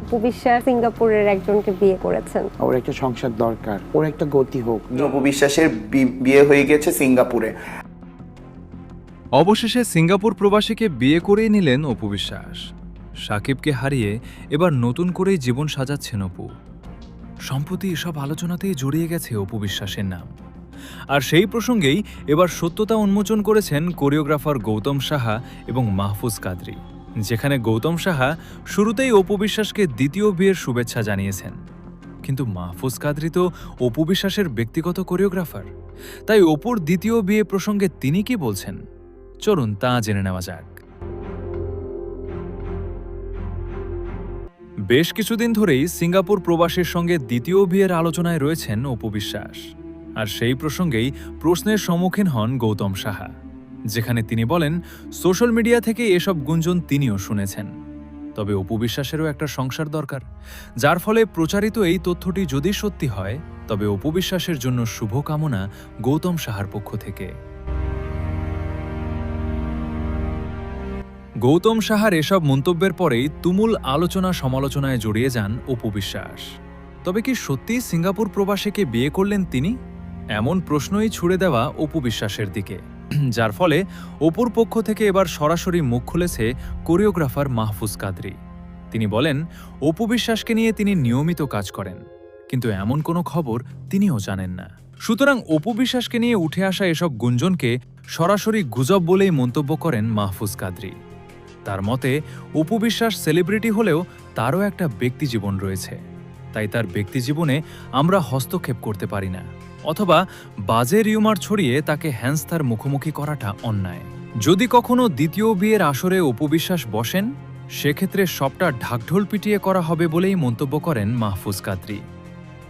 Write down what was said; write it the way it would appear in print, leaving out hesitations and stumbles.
অপু বিশ্বাস সিঙ্গাপুরের একজনকে বিয়ে করেছেন। ওর একটা সংসার দরকার, ওর একটা গতি হোক। অপু বিশ্বাসের বিয়ে হয়ে গেছে সিঙ্গাপুরে। অবশেষে সিঙ্গাপুর প্রবাসীকে বিয়ে করেই নিলেন অপু বিশ্বাস। সাকিবকে হারিয়ে এবার নতুন করেই জীবন সাজাচ্ছেন অপু। সম্প্রতি এসব আলোচনাতেই জড়িয়ে গেছে অপু বিশ্বাসের নাম। আর সেই প্রসঙ্গেই এবার সত্যতা উন্মোচন করেছেন কোরিওগ্রাফার গৌতম সাহা এবং মাহফুজ কাদরি, যেখানে গৌতম সাহা শুরুতেই অপু বিশ্বাসকে দ্বিতীয় বিয়ের শুভেচ্ছা জানিয়েছেন। কিন্তু মাহফুজ কাদরি তো অপু বিশ্বাসের ব্যক্তিগত কোরিওগ্রাফার, তাই অপুর দ্বিতীয় বিয়ে প্রসঙ্গে তিনি কি বলছেন চলুন তা জেনে নেওয়া যাক। বেশ কিছুদিন ধরেই সিঙ্গাপুর প্রবাসীর সঙ্গে দ্বিতীয় বিয়ের আলোচনায় রয়েছেন অপু বিশ্বাস। আর সেই প্রসঙ্গেই প্রশ্নের সম্মুখীন হন গৌতম সাহা, যেখানে তিনি বলেন সোশ্যাল মিডিয়া থেকে এসব গুঞ্জন তিনিও শুনেছেন, তবে অপু বিশ্বাসেরও একটা সংসার দরকার, যার ফলে প্রচারিত এই তথ্যটি যদি সত্যি হয় তবে অপু বিশ্বাসের জন্য শুভকামনা গৌতম সাহার পক্ষ থেকে। গৌতম সাহার এসব মন্তব্যের পরেই তুমুল আলোচনা সমালোচনায় জড়িয়ে যান অপু বিশ্বাস। তবে কি সত্যিই সিঙ্গাপুর প্রবাসীকে বিয়ে করলেন তিনি? এমন প্রশ্নই ছুড়ে দেওয়া অপু বিশ্বাসের দিকে, যার ফলে অপুর পক্ষ থেকে এবার সরাসরি মুখ খুলেছে কোরিওগ্রাফার মাহফুজ কাদরি। তিনি বলেন অপু বিশ্বাসকে নিয়ে তিনি নিয়মিত কাজ করেন, কিন্তু এমন কোনো খবর তিনিও জানেন না। সুতরাং অপু বিশ্বাসকে নিয়ে উঠে আসা এসব গুঞ্জনকে সরাসরি গুজব বলেই মন্তব্য করেন মাহফুজ কাদরি। তার মতে অপু বিশ্বাস সেলিব্রিটি হলেও তারও একটা ব্যক্তিজীবন রয়েছে, তাই তার ব্যক্তিজীবনে আমরা হস্তক্ষেপ করতে পারি না, অথবা বাজে রিউমার ছড়িয়ে তাকে হ্যান্সতার মুখোমুখি করাটা অন্যায়। যদি কখনো দ্বিতীয় বিয়ের আসরে অপু বিশ্বাস বসেন, সেক্ষেত্রে সবটা ঢাকঢোল পিটিয়ে করা হবে বলেই মন্তব্য করেন মাহফুজ কাদরি।